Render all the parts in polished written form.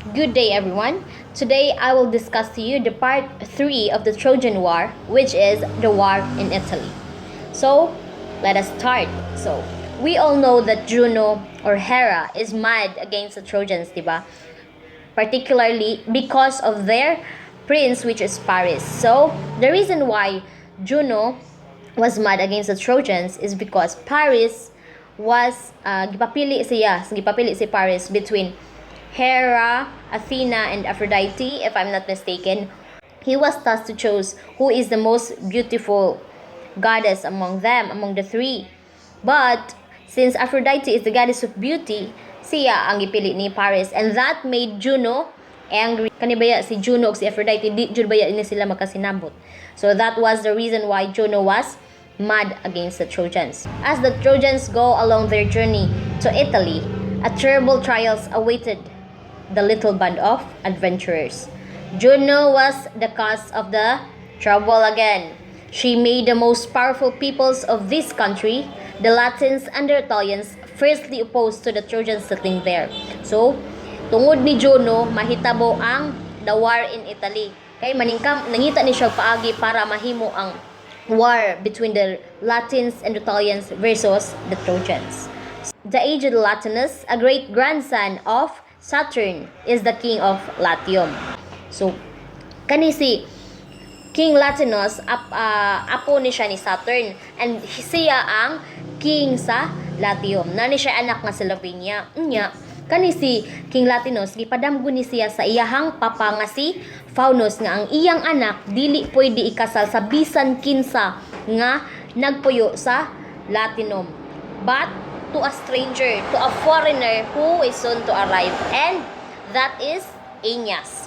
Good day, everyone. Today I will discuss to you the part 3 of the Trojan War, which is the war in Italy. So, let us start. So, we all know that Juno or Hera is mad against the Trojans, diba? Particularly because of their prince, which is Paris. So, the reason why Juno was mad against the Trojans is because Paris was gipapili si Paris between Hera, Athena, and Aphrodite, if I'm not mistaken. He was tasked to choose who is the most beautiful goddess among them, among the three. But since Aphrodite is the goddess of beauty, siya ang gipili ni Paris, and that made Juno angry. Kanibaya si Juno ug si Aphrodite di jud baya ini sila magkasinabot. So that was the reason why Juno was mad against the Trojans. As the Trojans go along their journey to Italy, a terrible trials awaited the little band of adventurers. Juno was the cause of the trouble again. She made the most powerful peoples of this country, the Latins and the Italians, fiercely opposed to the Trojans settling there. So, tungod ni Juno, mahitabo ang the war in Italy. Kay maningkam, nangita ni siya paagi para mahimo ang war between the Latins and Italians versus the Trojans. The aged Latinus, a great grandson of Saturn, is the king of Latium. So, kani si King Latinus, apo ni siya ni Saturn, and siya ang king sa Latium. Nani siya anak nga si Lavinia. Kani si King Latinus, gipadamgo ni siya sa iyahang papa nga si Faunus, nga ang iyang anak dili pwede ikasal sa bisan kinsa nga nagpuyo sa Latinum, but to a stranger, to a foreigner who is soon to arrive, and that is Aeneas.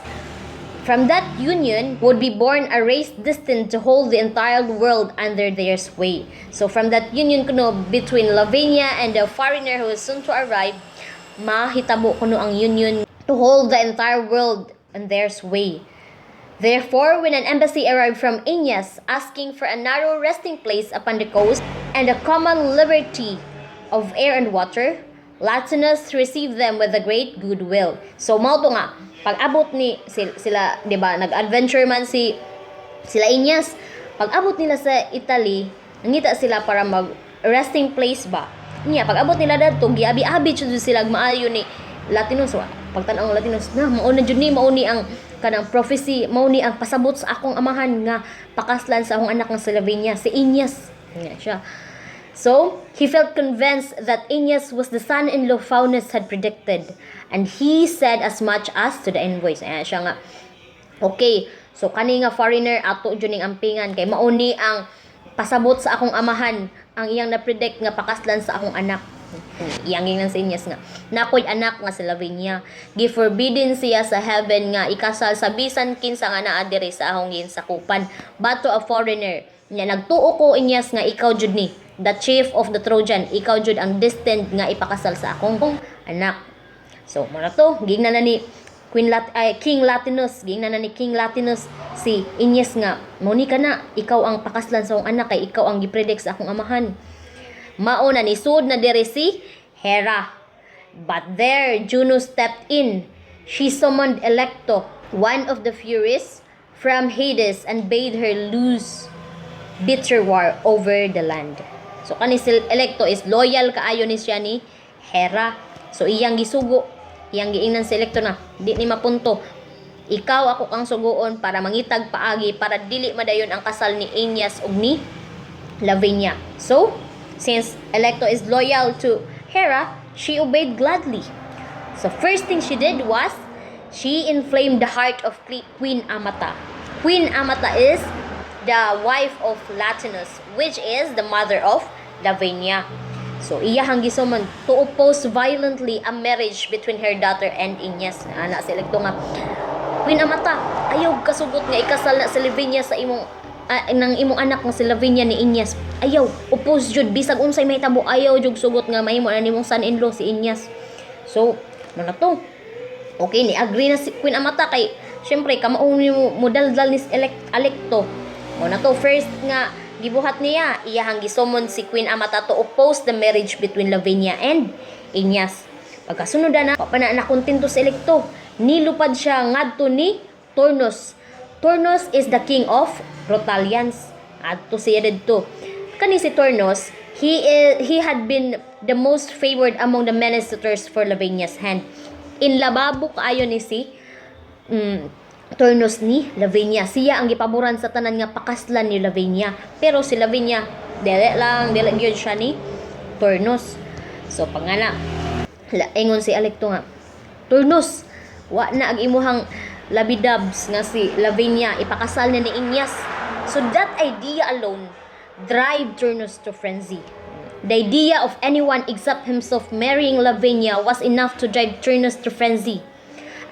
From that union would be born a race destined to hold the entire world under their sway. So from that union kuno between Lavinia and the foreigner who is soon to arrive, mahitabo kuno ang union to hold the entire world in their sway. Therefore, when an embassy arrived from Aeneas asking for a narrow resting place upon the coast and a common liberty of air and water, Latinus received them with a great goodwill. So mao to nga pag-abot ni sila, 'di ba, nag-adventure man sila Aeneas, pag-abot nila sa Italy, nangita sila para mag resting place ba. Niya pag-abot nila dadto, giabi-abi jud sila maayo ni Latinus. Pagtan-aw ang Latinus, na mao na jud ni mao ni ang kanang prophecy, mao ni ang pasabot sa akong amahan nga pakaslan sa akong anak nga si Lavinia, si Aeneas. Niya siya. So, he felt convinced that Aeneas was the son-in-law Faunus had predicted, and he said as much as to the envoys. Ayan siya nga, okay, so kani nga foreigner, ato dyan ang ampingan, kay mauni ang pasabot sa akong amahan, ang iyang na-predict nga pakaslan sa akong anak. Iyang gingan sa Aeneas nga, nakoy anak nga si Lavinia, giforbidden siya sa heaven nga ikasal sa bisan kinsa nga naa diri sa akong ginsakupan, but to a foreigner, nga nagtuo ko Aeneas nga ikaw jud ni the chief of the Trojan, ikaw jud ang destined nga ipakasal sa akong anak. So muna to, gingnan na ni King Latinus, gingnan na ni King Latinus si Aeneas nga, muni ka na, ikaw ang pakaslan sa akong anak, kay ikaw ang gipredict sa akong amahan. Mao na ni sud na diri si Hera. But there Juno stepped in. She summoned Electo, one of the Furies, from Hades, and bade her loose bitter war over the land. So kani si Electo is loyal kaayo ni siya ni Hera. So iyang gisugo, iyang giingnan si Electo na di ni mapunto, ikaw ako kang suguon para mangitag paagi para dili madayon ang kasal ni Aeneas ug ni Lavinia. So since Electo is loyal to Hera, she obeyed gladly. So first thing she did was she inflamed the heart of Queen Amata. Queen Amata is the wife of Latinus, which is the mother of Lavinia. So iyahang gisumon to oppose violently a marriage between her daughter and Aeneas. Ana si Electo nga, Queen Amata, ayaw kasugot nga ikasal na si Lavinia sa imong nang imong anak nga si Lavinia ni Aeneas. Ayaw, oppose jud bisag unsay mahitabo, ayaw jud sugot nga mahimo na nimong son-in-law si Aeneas. So muna to, okay, ni agree na si Queen Amata kay syempre kamaong mo daldal ni Electo. Muna to, first nga gibuhat niya, iyahang gisumon si Queen Amata to oppose the marriage between Lavinia and Aeneas. Pagkasunod na, papana na kontento si Electo. nilupad siya ngadto ni Turnus. Turnus is the king of Rotalians. Adto siya didto. Kani si Turnus, he had been the most favored among the ministers for Lavinia's hand. Inlababo kaayo ni si Turnus ni Lavinia. Siya ang gipaboran sa tanan nga pakaslan ni Lavinia. Pero si Lavinia, dili gyud siya ni Turnus. So pangana, ingon si Alecto nga, Turnus, wa na ag imuhang labidabs nga si Lavinia, ipakasal na ni Inyas. So that idea alone drive Turnus to frenzy. The idea of anyone except himself marrying Lavinia was enough to drive Turnus to frenzy.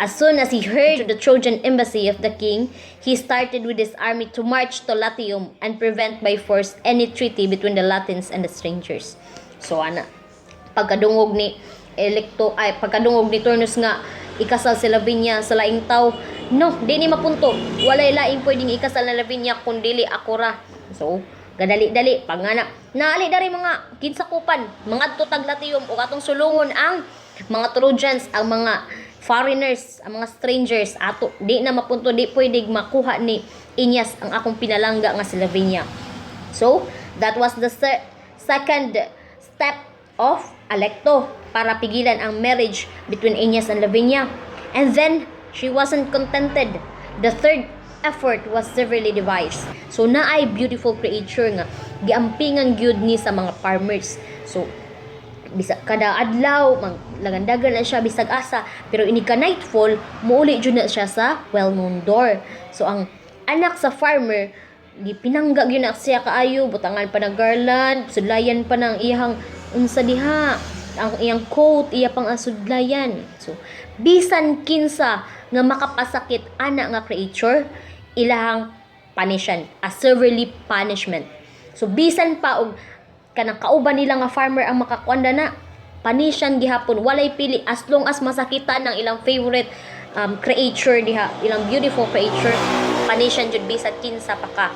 As soon as he heard the Trojan embassy of the king, he started with his army to march to Latium and prevent by force any treaty between the Latins and the strangers. So ana, pagkadungog ni Turnus nga ikasal si Lavinia sa laing tao, no, di ni mapunto. Walay laing pwedeng ikasal na Lavinia kung dili ako ra. So, gadali-dali, pangana. Naali dari mga kinsakupan, mga tutag Latium o katong sulungon ang mga Trojans, ang mga foreigners, ang mga strangers, ato, di na mapunto, di pwedeng makuha ni Inyas ang akong pinalangga nga si Lavinia. So, that was the second step of Alecto para pigilan ang marriage between Inyas and Lavinia. And then, she wasn't contented. The third effort was severely devised. So, naay beautiful creature nga giampingan gyud ni sa mga farmers. So, bisag kada adlaw lagandagan na siya bisag asa, pero ini ka nightfall muuli jud na siya sa well-known door. So, ang anak sa farmer gipinangga gyud na siya kaayo, butangan pa ng garland, sudlayan pa ng iyang unsa diha, ang iyang coat iya pang asudlayan. So, bisan kinsa nga makapasakit ana nga creature, ilahang punishan, a severely punishment. So, bisan pa og kanang kauban nila nga farmer ang makakwanda na, punishan gihapon, walay pili, as long as masakitan ng ilang favorite creature diha, ilang beautiful creature, punishan jud bisan kinsa pa ka.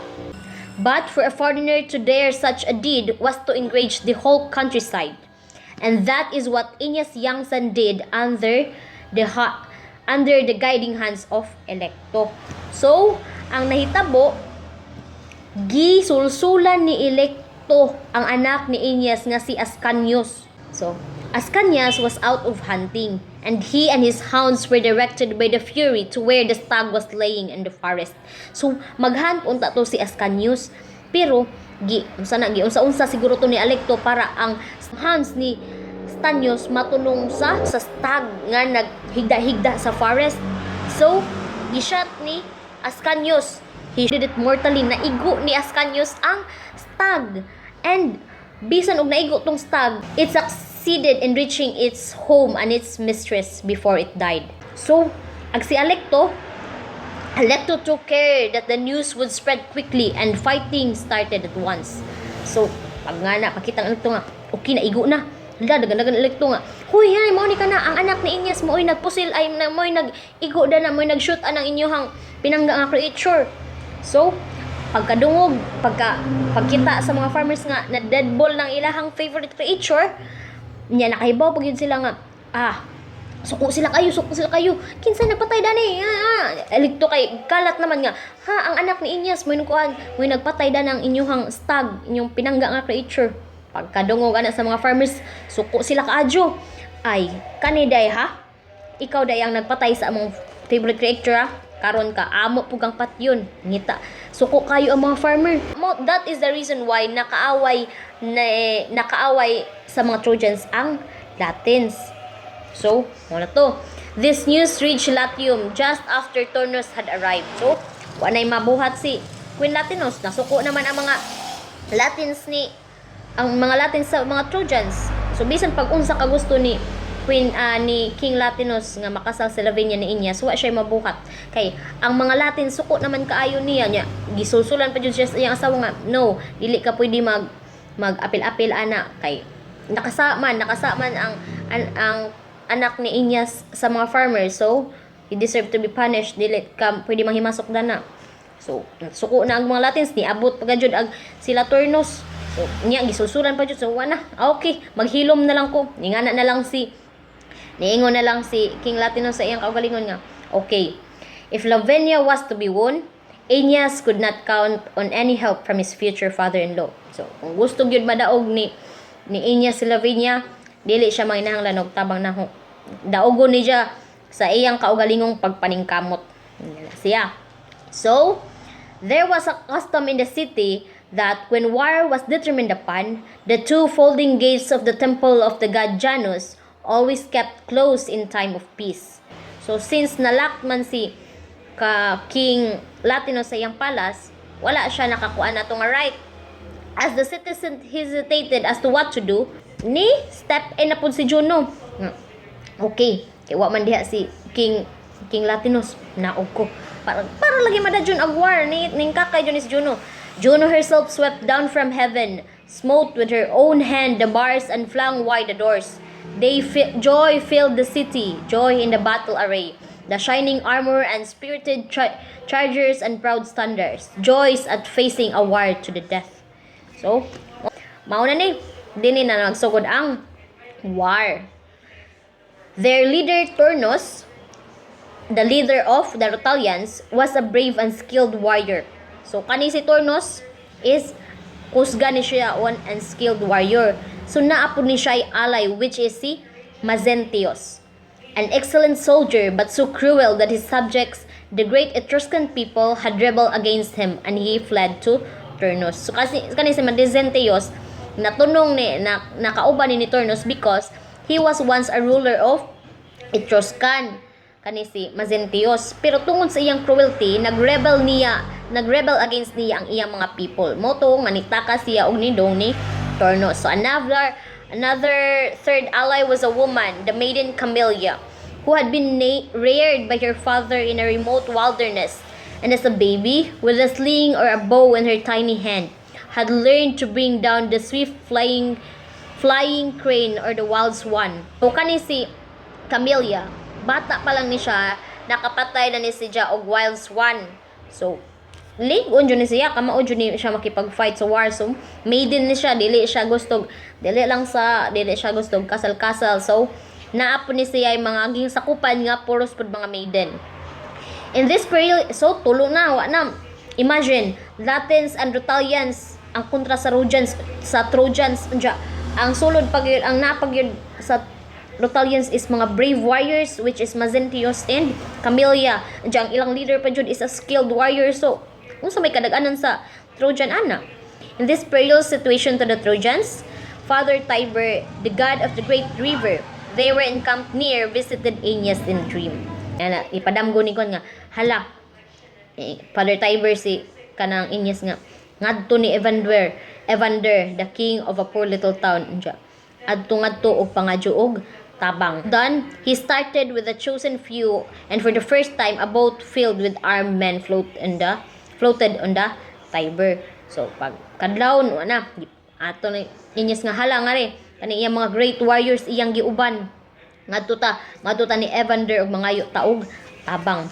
But for a foreigner to dare such a deed was to enrage the whole countryside. And that is what Inyas young son did under the guiding hands of Alecto. So, ang nahitabo, gisulsulan ni Alecto ang anak ni Inyas nga si Ascanius. So, Ascanius was out of hunting, and he and his hounds were directed by the Fury to where the stag was laying in the forest. So, maghunt unta to si Ascanius, pero unsa siguro to ni Alecto para ang hounds ni Ascanius matulong sa stag nga naghigda-higda sa forest. So, gishot ni Ascanius. He did it mortally. Naigo ni Ascanius ang stag. And bisan og naigo tong stag, it succeeded in reaching its home and its mistress before it died. So, ag si Alecto took care that the news would spread quickly and fighting started at once. So, pag nga na, pakita ang Alecto nga, okay, naigo na. Dagan Alecto nga, huy, hay, mo ni ka na, ang anak ni Inyas mo'y nagpusil, ay mo'y nag-igo na mo'y nag-shoot ang inyong pinangga nga creature. So, pagkadungog, pagkita sa mga farmers nga na deadball ng ilahang favorite creature, niya nakahibaw pag yun sila nga, suko sila kayo, kinsa nagpatay dani, Alecto kay kalat naman nga, ang anak ni Inyas mo'y nagpatay ng inyong stag, inyong pinangga nga creature. Pagkadungog ana sa mga farmers, suko sila kaadyo, ay kaniday ikaw day ang nagpatay sa among favorite creature karon ka amo pugang patyon ngita, suko kayo ang mga farmer. That is the reason why nakaaway sa mga Trojans ang Latins. So, muna to. This news reached Latium just after Turnus had arrived. So, wanay mabuhat si Queen Latinus. Nasuko naman ang mga Latins sa mga Trojans. So, bisan pag unsa ka gusto ni King Latinus nga makasal sa Lavinia ni Inyas, wa siya mabuhat. Kay ang mga Latin suko naman kaayo niya gisulsulan pa jud siya sa iyang asawa nga, no, dili ka pwede mag-apil-apil ana kay nakasaman ang anak ni Inyas sa mga farmers. So, he deserve to be punished, dili ka pwede manghimasok dana. So, suko na ang mga Latins, niabot pa jud ang sila Turnus. So, niya gisulsulan pa jud, so wala. Okay, maghilom na lang ko. Ingana na lang si Niingon na lang si King Latinus sa iyang kaugalingon nga, okay, if Lavinia was to be won, Aeneas could not count on any help from his future father-in-law. So, kung gusto gyud madaog ni Aeneas si Lavinia, dili siya manginahanglan og tabang nahong daogon ni siya sa iyang kaugalingong pagpaningkamot. Siya. So, there was a custom in the city that when war was determined upon, the two folding gates of the temple of the god Janus always kept closed in time of peace. So, since nalock man si King Latinus sa iyang palace, wala siya nakakuha na itong right. As the citizen hesitated as to what to do, ni step in na po si Juno. Okay, kaya wa man diha si King Latinus, naog ko. Para lagi madadyon ang war ni kakay dyan is Juno. Juno herself swept down from heaven, smote with her own hand the bars and flung wide the doors. Joy filled the city, joy in the battle array, the shining armor and spirited chargers and proud standards, joys at facing a war to the death. So, mauna ni, dini na nagsugod ang war. Their leader Turnus, the leader of the Rutalians, was a brave and skilled warrior. So, kani si Turnus is kusga ni siya one and skilled warrior. So, naapod ni siya ally, which is si Mazentius, an excellent soldier but so cruel that his subjects, the great Etruscan people, had rebelled against him and he fled to Turnus. So, kani si Mazentius, natunong ni, nakauban ni Turnus because he was once a ruler of Etruscan, kani si Mazentius. Pero tungod sa iyang cruelty, nagrebel against niya ang iyang mga people. Moto nga nitaka siya og nidong ni Turnus. So another third ally was a woman, the maiden Camilla, who had been reared by her father in a remote wilderness, and as a baby, with a sling or a bow in her tiny hand, had learned to bring down the swift flying crane or the wild swan. So kani si Camilla, bata pa lang ni siya, nakapatay na ni siya og wild swan. So ligon jud ni siya, kamao jud ni siya makipag-fight sa war. So maiden ni siya, dili siya gustog kasal-kasal. So naapon ni siya yung mga aging sakupan nga puros pud mga maiden. In this period, so tulo na, wa na. Imagine, Latins and Rutalians ang kontra sa Trojans. Ang sulod pagyud, ang napagyud sa Rutalians is mga brave warriors, which is Mazentius and Camilla. Ang ilang leader pa jud is a skilled warrior. So unsa may kadag-anan sa Trojan ana? In this perilous situation to the Trojans, Father Tiber, the god of the great river, they were encamped near, visited Aeneas in a dream. Ana ipadamgo ni kon nga, hala, Father Tiber si kanang Aeneas nga ngadto ni Evander, the king of a poor little town ngadto og pangadyo og tabang. Then he started with a chosen few, and for the first time a boat filled with armed men floated on the Tiber. So pag kadlaw na ato ni Aeneas nga hala nga ri kani iyang mga great warriors iyang giuban ngadto ta ni Evander og mga taog tabang.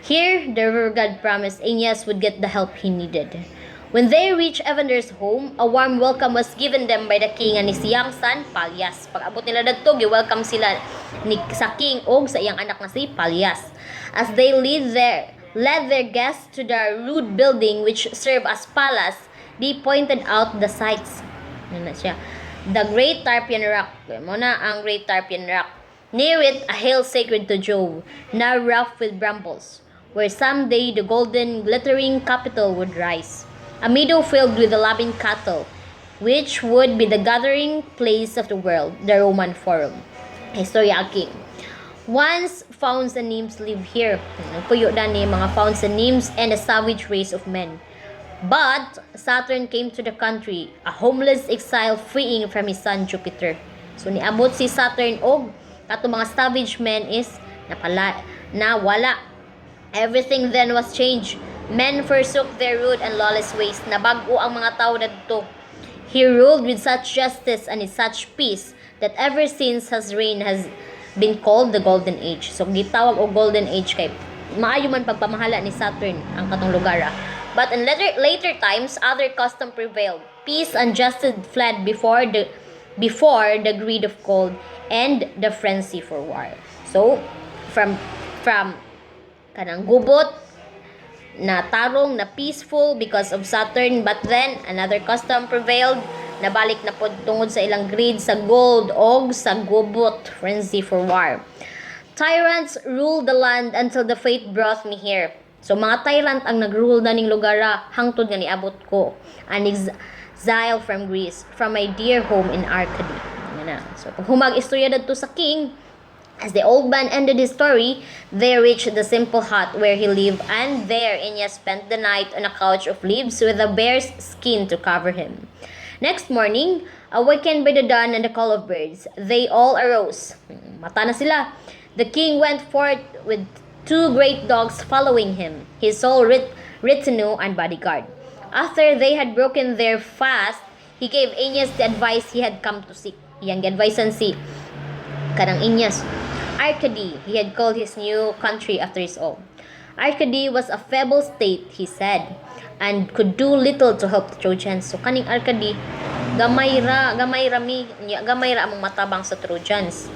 Here the river god promised Aeneas would get the help he needed. When they reached Evander's home, a warm welcome was given them by the king and his young son Palias. Pag abot nila dadto, gi-welcome sila sa king og sa iyang anak na si Palias. As they led their guests to the rude building which served as palace, they pointed out the sights. The Great Tarpeian Rock. Muna ang Great Tarpeian Rock. Near it, a hill sacred to Jove, now rough with brambles, where someday the golden, glittering capital would rise. A meadow filled with the loving cattle, which would be the gathering place of the world, the Roman Forum. Historia King. Once fauns and nymphs lived here. Puyo na ni mga fauns and nymphs and a savage race of men. But Saturn came to the country, a homeless exile freeing from his son Jupiter. So niabot si Saturn og kato mga savage men is nawala. Everything then was changed. Men forsook their rude and lawless ways. Nabago ang mga tao dadto. He ruled with such justice and in such peace that ever since his reign has been called the Golden Age. So gitawag og Golden Age kay maayo man pagpamahala ni Saturn ang katong lugar. But in later times, other custom prevailed. Peace and justice fled before before the greed of gold and the frenzy for war. So, from kanang gubot na tarong na peaceful because of Saturn, but then another custom prevailed, nabalik na pod tungod sa ilang greed sa gold og sa gubot, frenzy for war. Tyrants ruled the land until the fate brought me here. So mga tyrant ang nagrule na ning lugar hangtod nga niabot ko, an exile from Greece, from my dear home in Arcady. Yan na. So pag humag istorya dadto sa king, as the old man ended his story, they reached the simple hut where he lived, and there Aeneas spent the night on a couch of leaves with a bear's skin to cover him. Next morning, awakened by the dawn and the call of birds, they all arose. Mata na sila. The king went forth with 2 great dogs following him, his sole retinue and bodyguard. After they had broken their fast, he gave Aeneas the advice he had come to seek. Iyang advicean si kanang Aeneas. Arcady, he had called his new country after his own. Arcady was a feeble state, he said, and could do little to help the Trojans. So kaning Arcady, gamay ra among matabang sa Trojans.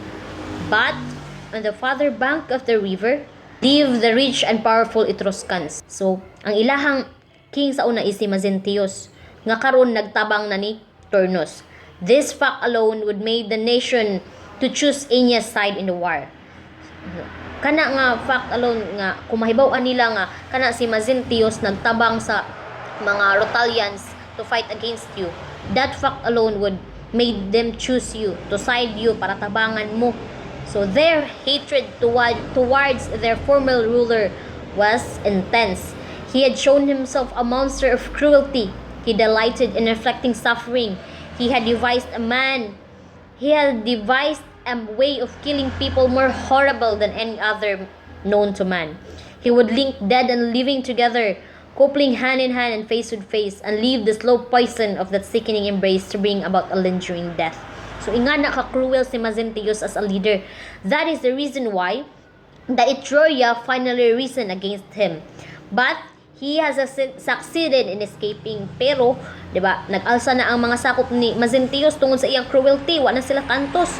But on the farther bank of the river live the rich and powerful Etruscans. So ang ilahang king sa una is si Mezentius, nga karon nagtabang na ni Turnus. This fact alone would make the nation to choose Aeneas' side in the war. Kana nga fact alone nga kumahibaw-an nila nga kana si Mezentius nagtabang sa mga Rotalians to fight against you. That fact alone would made them choose you, to side you para tabangan mo. So their hatred towards their former ruler was intense. He had shown himself a monster of cruelty. He delighted in inflicting suffering. He had devised a way of killing people more horrible than any other known to man. He would link dead and living together, coupling hand in hand and face with face, and leave the slow poison of that sickening embrace to bring about a lingering death. So ingana ka cruel si Mezentius as a leader. That is the reason why the Etruria finally reasoned against him. But he has succeeded in escaping. Pero, di ba, nag-alsa na ang mga sakop ni Mezentius tungod sa iyang cruelty. Wa na sila kantos.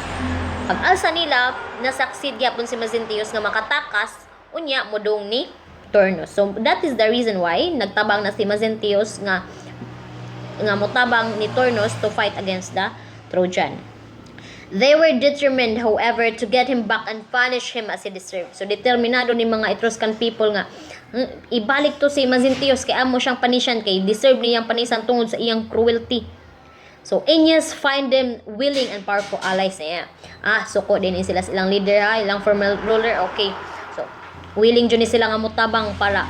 Pag-alsa nila, na-succeed yapon si Mezentius nga makatakas, unya modong ni Turnus. So, that is the reason why nagtabang na si Mezentius nga motabang ni Turnus to fight against the Trojan. They were determined, however, to get him back and punish him as he deserved. So, determinado ni mga Etruscan people nga, ibalik to si Mezentius kay amo siyang panisyan kay deserve niyang panisan tungod sa iyang cruelty. So, Aeneas find them willing and powerful allies niya. Suko din sila silang leader ilang former ruler, okay. So, willing dyan sila nga mutabang para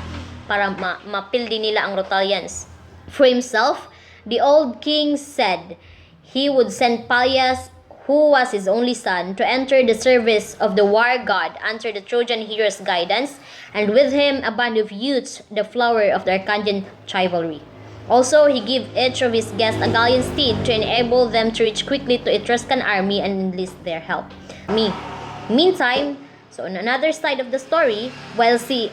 mapildi nila ang Rotalians. For himself, the old king said he would send Pelias, who was his only son, to enter the service of the war god under the Trojan hero's guidance, and with him a band of youths, the flower of the Arcadian chivalry. Also, he gave each of his guests a gallant steed to enable them to reach quickly to Etruscan army and enlist their help. Meantime, so on another side of the story, while si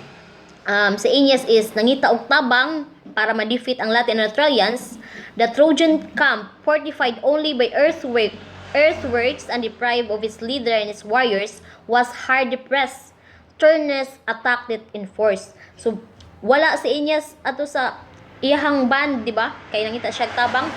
Aeneas is nangita og tabang para ma-defeat ang Latin Trojans, the Trojan camp, fortified only by earthworks and deprived of its leader and its warriors, was hard pressed. Turnus attacked it in force. So, wala si Aeneas ato sa iyahang band, di ba? Kaya nangita siya tabang,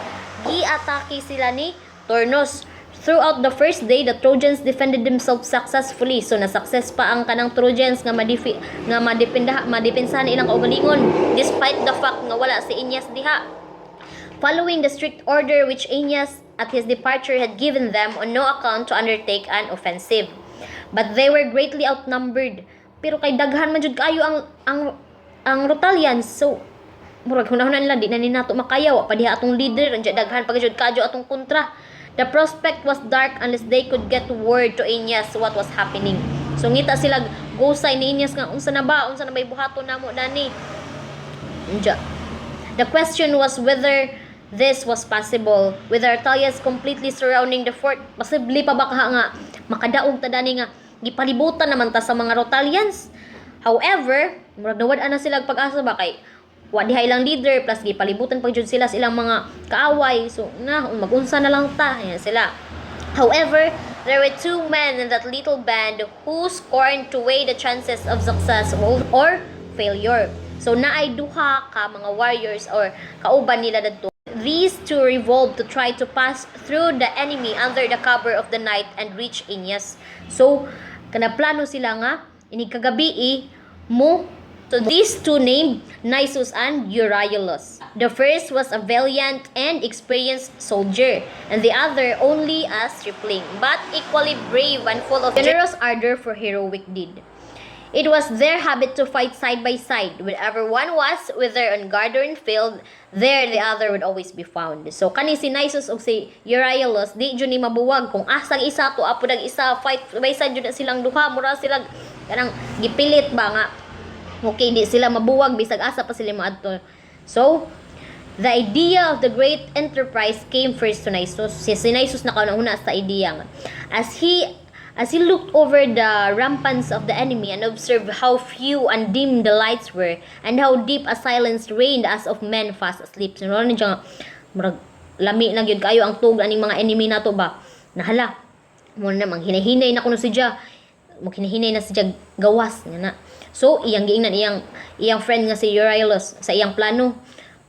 gi-atake sila ni Turnus. Throughout the first day, the Trojans defended themselves successfully. So, na-success pa ang kanang Trojans nga madepensahan ilang kaugalingon, despite the fact nga wala si Aeneas diha. Following the strict order which Aeneas at his departure had given them on no account to undertake an offensive. But they were greatly outnumbered. Pero kay daghan man jud kayo ang Rotalians. So, murag hunahuna nila di na ni nato makayaw pa diha atong leader anja daghan pa jud kadyo atong kontra. The prospect was dark unless they could get word to Aeneas what was happening. So ngita sila gosay ni Aeneas nga unsa na bay buhaton namo dani. Anja. The question was whether this was possible with Artalias completely surrounding the fort. Posible pa ba nga makadaog ta dani nga gipalibutan naman ta sa mga Rotalians. However, murag nawad-an na sila pag-asa ba kay wa diha ilang leader plus gipalibutan pag jud sila sa ilang mga kaaway. So magunsa na lang ta. Ayan sila. However, there were two men in that little band who scorned to weigh the chances of success or failure. So naay duha ka mga warriors or kauban nila dadto. These two revolved to try to pass through the enemy under the cover of the night and reach Inyas. So kanaplano sila nga ini kagabi mo. So these two named Nisus and Euryalus. The first was a valiant and experienced soldier, and the other only a stripling, but equally brave and full of generous ardor for heroic deed. It was their habit to fight side by side. Wherever one was, whether on guard or in field, there the other would always be found. So kani si Nisus ug si Euryalus, di jud ni mabuwag kung asang isa to apo dag isa fight by side jud na silang duha, mura sila kanang gipilit ba nga. Okay, di sila mabuwag bisag asa pa sila maadto. So the idea of the great enterprise came first to Nisus. Si Nisus na kauna sa idea nga. As he looked over the ramparts of the enemy and observed how few and dim the lights were, and how deep a silence reigned as of men fast asleep. So, murag lami na gyud kayo ang tug aning mga enemy nato ba. Nahala. Mo na mang hinahinay na kuno siya. Mo hinahinay na siya gawas nga na. So, iyang giingnan iyang friend nga si Euryalus sa iyang plano.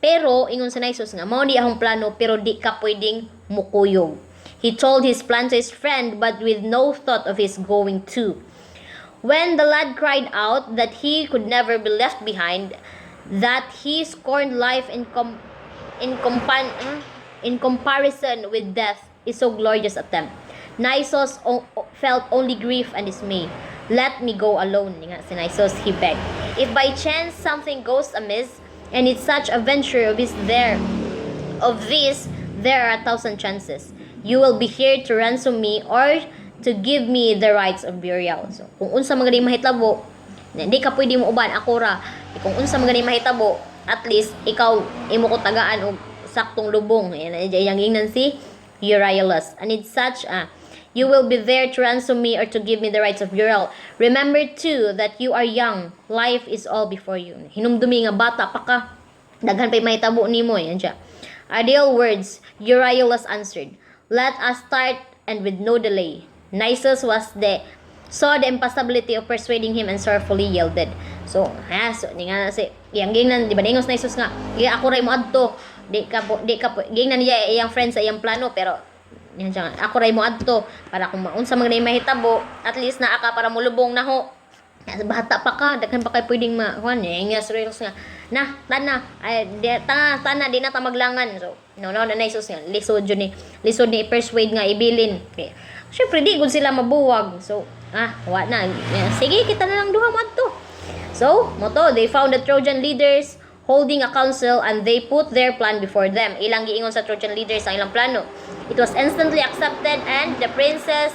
Pero ingon sa Nisus nga mao di akong plano pero di ka pwedeng mukuyog. He told his plan to his friend, but with no thought of his going too. When the lad cried out that he could never be left behind, that he scorned life in comparison with death is so glorious attempt. Nisus felt only grief and dismay. Let me go alone, nga si Nisus, he begged. If by chance something goes amiss, and it's such a venture of this, there are 1,000 chances. You will be here to ransom me or to give me the rights of burial. So, kung unsa magaling mahitabo, hindi ka pwede mo uban, ako ra. Kung unsa magaling mahitabo, at least, ikaw, imo ko tagaan og saktong lubong. Yang ingnan si Euryalus. And it's such you will be there to ransom me or to give me the rights of burial. Remember too that you are young. Life is all before you. Hinumdumi nga bata pa ka. Daghan pa'y mahitabo nimo. Yan siya. Ideal words, Euryalus answered. Let us start, and with no delay. Nisus saw the impossibility of persuading him and sorrowfully yielded. So ni nga si iyang gingnan, di ba ningos Nisus nga, iya ako ray mo adto. Di ka gingnan niya iyang friend sa iyang plano pero yan siya, ako ray mo adto para kung maunsa man mahitabo, at least naa ka para mulubong na ho. Bata pa ka, daghan pa kay pwedeng kuan nga serious nga. Tana di na ta maglangan. So no na Nisus nga lisod ni persuade nga ibilin. Okay. Syempre di gud sila mabuwag. So wa na. Sige kita na lang duha madto. So they found the Trojan leaders holding a council and they put their plan before them. Ilang giingon sa Trojan leaders ang ilang plano. It was instantly accepted, and the princes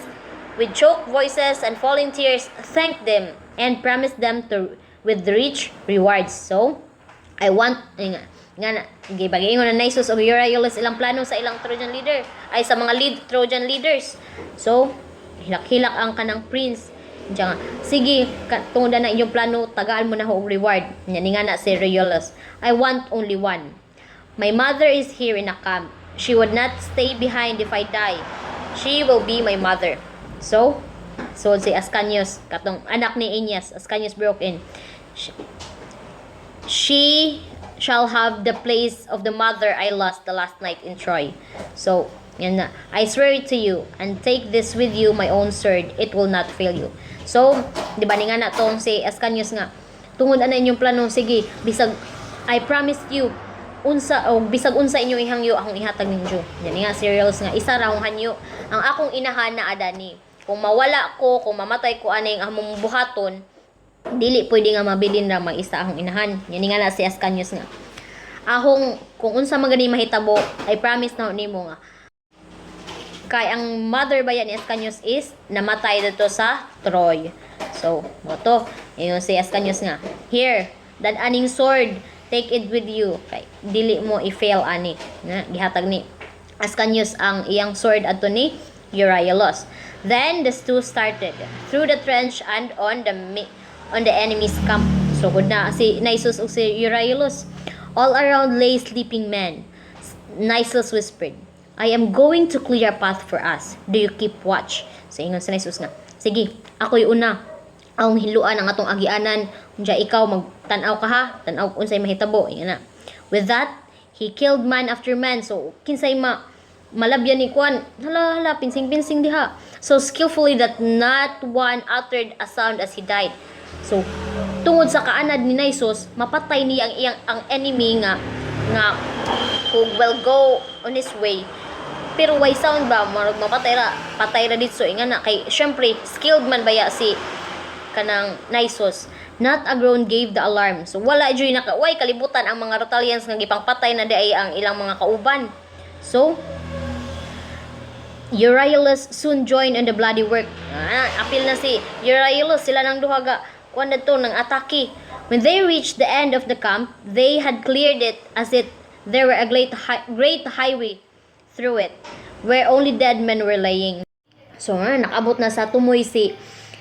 with choked voices and falling tears thanked them and promised them with rich rewards. So I want gibagingon na Nisus of Euryalus ilang plano sa ilang Trojan leader ay sa mga Trojan leaders. So hilak-hilak ang kanang prince. Diyan nga, sige, tungod na inyong plano, tagaan mo na ho og reward. Yan nga na si Euryalus. I want only one. My mother is here in a camp. She would not stay behind if I die. She will be my mother. So si Ascanius, katong anak ni Aeneas, Ascanius broke in. She shall have the place of the mother I lost the last night in Troy. So, yan na. I swear it to you, and take this with you, my own sword. It will not fail you. So, di ba nga na tong si Ascanius nga, tungod na inyong plano, sige, bisag, I promised you, bisag unsa inyong ihangyo, akong ihatag ninyo. Yan nga, serials nga, isa ra akong hanyo, ang akong inahan na adani. Kung mawala ko, kung mamatay ko aning among buhaton, dili pwede nga mabilin ra mag-isa akong inahan. Yan nga na si Ascanius nga. Kung unsa magani mahitabo, I promise na nimo nga. Kay ang mother ba yan ni Ascanius is namatay dito sa Troy. So, moto, yung si Ascanius nga. Here, that aning sword, take it with you. Kay dili mo i-fail ani. Na gihatag ni Ascanius ang iyang sword adto ni Euryalus. Then the two started through the trench and on the enemy's camp. So good na si Nisus ug si Euryalus. All around lay sleeping men. Nisus whispered, I am going to clear a path for us. Do you keep watch? So ingon si Nisus nga, sige, ako'y una. Ang hiluan ang atong agianan. Unya ikaw magtanaw ka ha, tanaw unsay mahitabo. Ingon na. With that, he killed man after man. So kinsay malabyan ni Kwan. Hala, pinsing-pinsing diha. So skillfully that not one uttered a sound as he died. So tungod sa kaanad ni Nisus, mapatay niya ang enemy nga who will go on his way. Pero why sound ba mapatay ra dito inga na kay syempre skilled man baya si kanang Nisus. Not a groan gave the alarm. So wala joy way kalibutan ang mga Rotalians nga gipangpatay na di ay ang ilang mga kauban. So Euryalus soon joined in the bloody work. Apil na si Euryalus, sila nang duha ga kuan dito ng atake. When they reached the end of the camp, they had cleared it as it there were a great highway through it, where only dead men were laying. So nakabot na sa tumoy si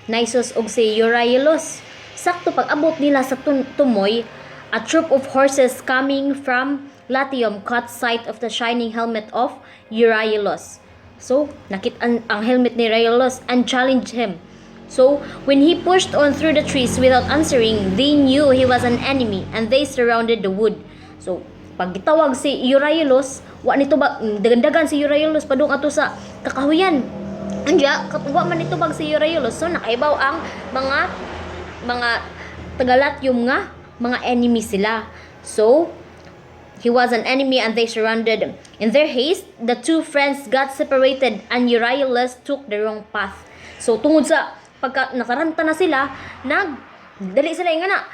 Nisus ug si Euryalus. Sakto pag abot nila sa tumoy, a troop of horses coming from Latium caught sight of the shining helmet of Euryalus. So nakit ang helmet ni Euryalus and challenged him. So, when he pushed on through the trees without answering, they knew he was an enemy and they surrounded the wood. So, pag gitawag si Euryalus, wa nito ba dagandagan si Euryalus padung ato sa kakahuyan. Anja, wa man nito bag si Euryalus. So, nakaibaw ang mga Tagalatyum nga mga enemy sila. So, he was an enemy and they surrounded him. In their haste, the two friends got separated and Euryalus took the wrong path. So, tungod sa pagka nakaranta na sila, dali sila nga na,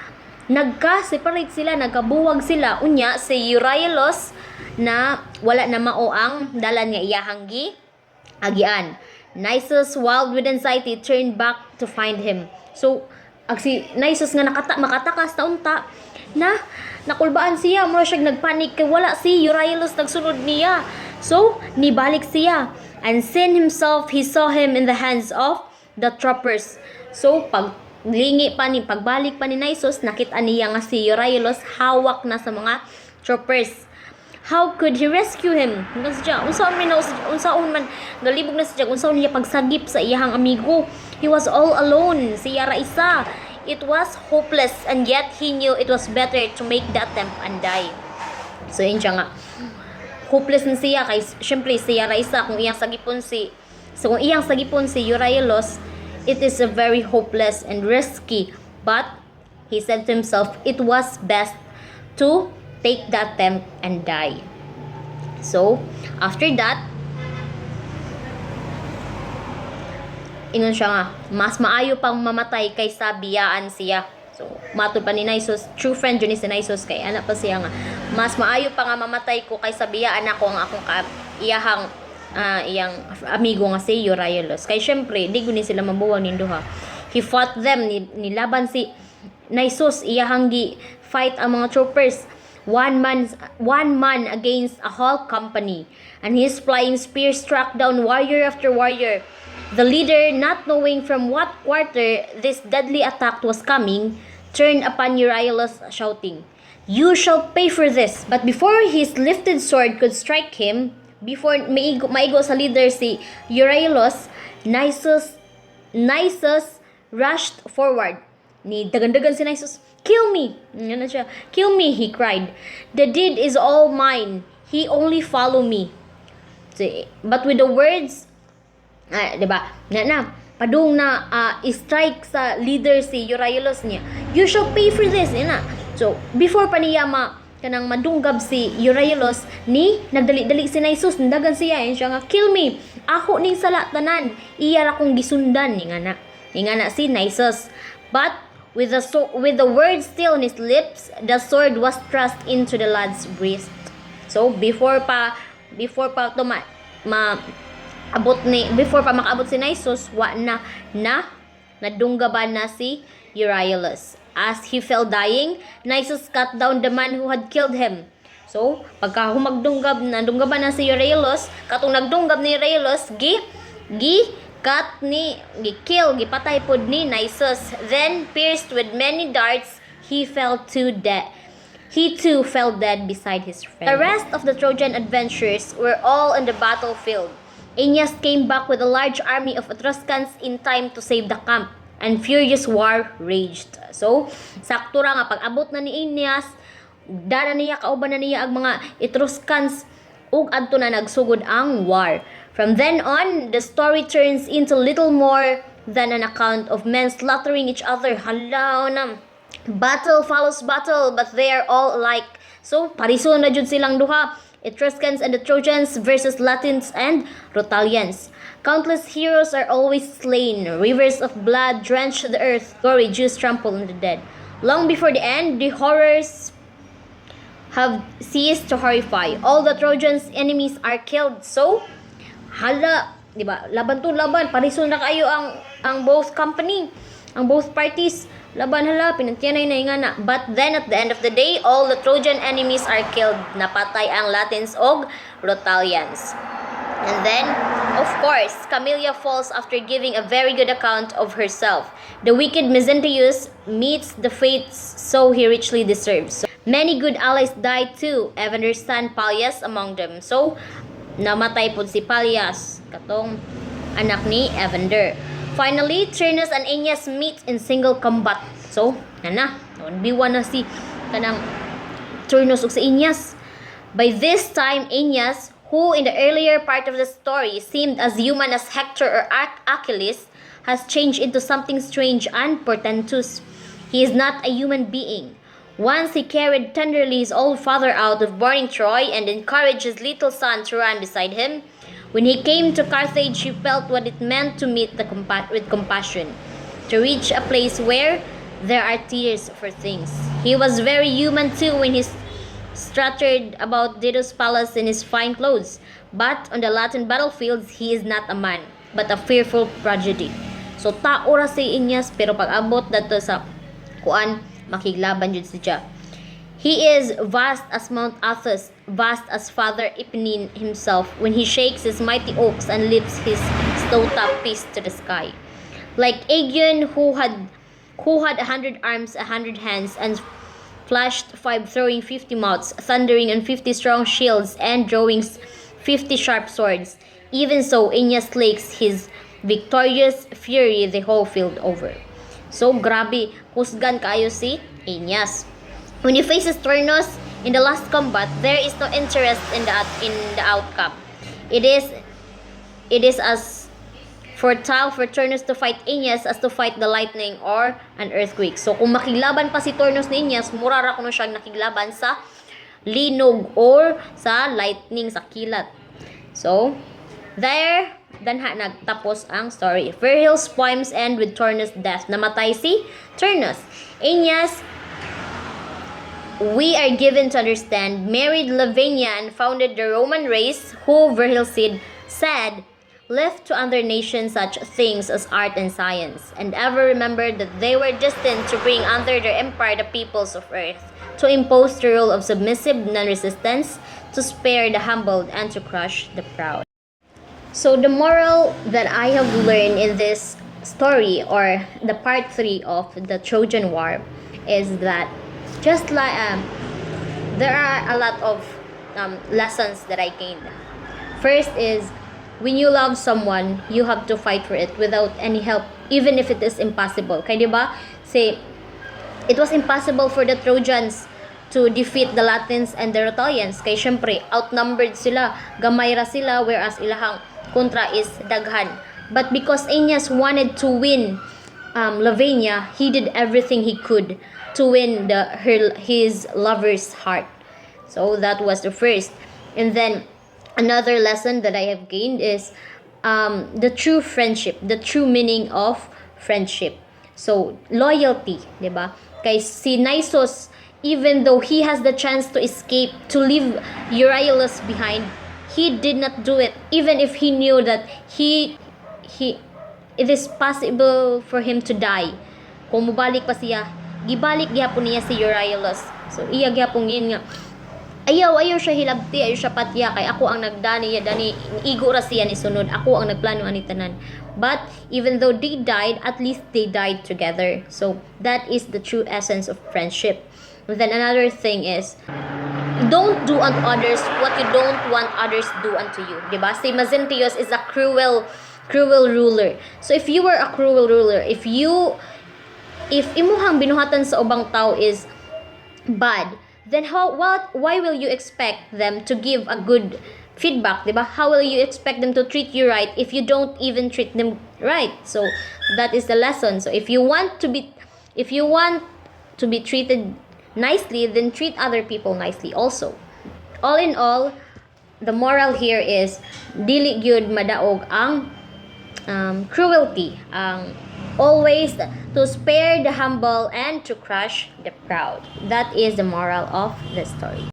nagka-separate sila, nagkabuwag sila. Unya, si Euryalus na wala na mao ang dalan nga iyahang agian. Nisus, wild with anxiety, turned back to find him. So, si Nisus nga makatakas ta unta, nakulbaan siya, mura siyang nagpanik kay wala si Euryalus nagsunod niya. So, nibalik siya. And sin himself, he saw him in the hands of the troopers. So, pagbalik pa ni Nisus, nakita niya nga si Euryalus hawak na sa mga troopers. How could he rescue him? Unsaon man galibog na siya, unsaon niya pagsagip sa iyang amigo. He was all alone, siya ra isa. It was hopeless and yet he knew it was better to make the attempt and die. So, yun siya nga. Hopeless na siya kay syempre siya ra isa kung iyang sagipon si Euryalus, it is a very hopeless and risky, but he said to himself it was best to take the attempt and die. So after that, ingon siya nga mas maayo pang mamatay kaysa biyaan siya. So matod pa ni Nisus, true friend yun ni si Nisus, kay anak pa siya nga mas maayo pa nga mamatay ko kaysa biyaan ako ang akong iyahang iyang amigo nga si Euryalus. Kay syempre di guni sila mabuwag nin duha. He fought them, nilaban si Nisus, iyahang gi fight ang mga troopers, one man against a whole company, and his flying spear struck down warrior after warrior. The leader, not knowing from what quarter this deadly attack was coming, turned upon Euryalus shouting, "You shall pay for this." But before his lifted sword could strike him, before maigo sa leader si Euryalus, Nisus rushed forward. Ni dagan-dagan si Nisus, "Kill me!" Yan na siya. "Kill me," he cried. "The deed is all mine. He only follow me." But with the words, diba? Padung na strike sa leader si Euryalus niya, "You shall pay for this." Yan na. So, before pa niya kanang madunggab si Euryalus, nagdali-dali si Nisus, ndagan siya, yun siya nga, "Kill me, ako ning sala tanan, iya ra kong gisundan." Nga na si Nisus. But with the words still on his lips, the sword was thrust into the lad's breast. So before pa makaabot si Nisus, nadunggaban na si Euryalus. As he fell dying, Nisus cut down the man who had killed him. So, pagka nadunggaban na si Euryalus, katong nagdunggab ni Euryalus, gipatay pod ni Nisus. Then, pierced with many darts, he fell to death. he too fell dead beside his friend. The rest of the Trojan adventurers were all on the battlefield. Aeneas came back with a large army of Etruscans in time to save the camp, and furious war raged. So, sakto ra nga pag-abot na ni Aeneas, dara niya kauban na niya ang mga Etruscans ug adto na nagsugod ang war. From then on, the story turns into little more than an account of men slaughtering each other. Hala na. Battle follows battle, but they are all alike. So, pariso na jud silang duha. Etruscans and the Trojans versus Latins and Rutalians. Countless heroes are always slain. Rivers of blood drench the earth. Gory Jews trample on the dead. Long before the end, the horrors have ceased to horrify. All the Trojans' enemies are killed. So, hala, di ba? Laban to laban. Pariso na kayo ang both company, ang both parties. Laban hala, pinagtiyanay na nga na. But then at the end of the day, all the Trojan enemies are killed. Napatay ang Latins og Rutalians. And then, of course, Camilla falls after giving a very good account of herself. The wicked Mezentius meets the fates so he richly deserves. So, many good allies died too, Evander's son Pallas among them. So, namatay po si Pallas, katong anak ni Evander. Finally, Turnus and Aeneas meet in single combat. So, nana, 1v1 na si kanang Turnus ug si Aeneas. By this time, Aeneas, who in the earlier part of the story seemed as human as Hector or Achilles, has changed into something strange and portentous. He is not a human being. Once he carried tenderly his old father out of burning Troy and encouraged his little son to run beside him. When he came to Carthage, he felt what it meant to meet with compassion, to reach a place where there are tears for things. He was very human too when he strutted about Dido's palace in his fine clothes. But on the Latin battlefields, he is not a man, but a fearful prodigy. So tao ra si Aeneas, pero pag abot dato sa kuan, makiglaban jud siya. He is vast as Mount Athos, vast as Father Ipnin himself when he shakes his mighty oaks and lifts his snow-topped peaks to the sky. Like Aegon, who had 100 arms, 100 hands, and flashed 5 throwing 50 mouths, thundering on 50 strong shields, and drawing 50 sharp swords. Even so, Aeneas slakes his victorious fury the whole field over. So, grabe, husgan kayo si Aeneas. When he faces Turnus in the last combat, there is no interest in the outcome. It is as fertile for Turnus to fight Aeneas as to fight the lightning or an earthquake. So kung makiglaban pa si Turnus ni Aeneas, mura ra kuno siyang nakiglaban sa linog or sa lightning, sa kilat. So there danha nagtapos ang story. Virgil's poems end with Turnus' death. Namatay si Turnus. Aeneas, we are given to understand, married Lavinia and founded the Roman race, who Virgil said left to other nations such things as art and science, and ever remembered that they were destined to bring under their empire the peoples of earth, to impose the rule of submissive non-resistance, to spare the humbled and to crush the proud. So the moral that I have learned in this story, or the part 3 of the Trojan War, is that just like there are a lot of lessons that I gained. First is, when you love someone, you have to fight for it without any help, even if it is impossible. Kaya diba, say, it was impossible for the Trojans to defeat the Latins and the Rutalians. Kaya syempre, outnumbered sila, gamay ra sila, whereas ilahang kontra is daghan. But because Aeneas wanted to win Lavinia, he did everything he could to win his lover's heart. So that was the first. And then another lesson that I have gained is the true friendship, the true meaning of friendship. So loyalty, diba? Kay si Nisus, even though he has the chance to escape, to leave Euryalus behind, he did not do it, even if he knew that it is possible for him to die. Kung mubalik pa siya, gibalik gyapon niya si Euryalus. So iya gyapon yun nga, ayaw siya hilabti, ayaw siya patya, kay ako ang nagdani igo ra siya ni sunod, ako ang nagplano ani tanan. But even though they died, at least they died together. So that is the true essence of friendship. Then another thing is, don't do unto others what you don't want others do unto you. Diba? Si Mazintios is a cruel ruler. So if you were a cruel ruler, if imuhang binuhatan sa ubang tao is bad, then why will you expect them to give a good feedback, diba? How will you expect them to treat you right if you don't even treat them right? So that is the lesson. So if you want to be treated nicely, then treat other people nicely also. All in all, the moral here is dili gyud madaog ang cruelty, always to spare the humble and to crush the proud. That is the moral of the story.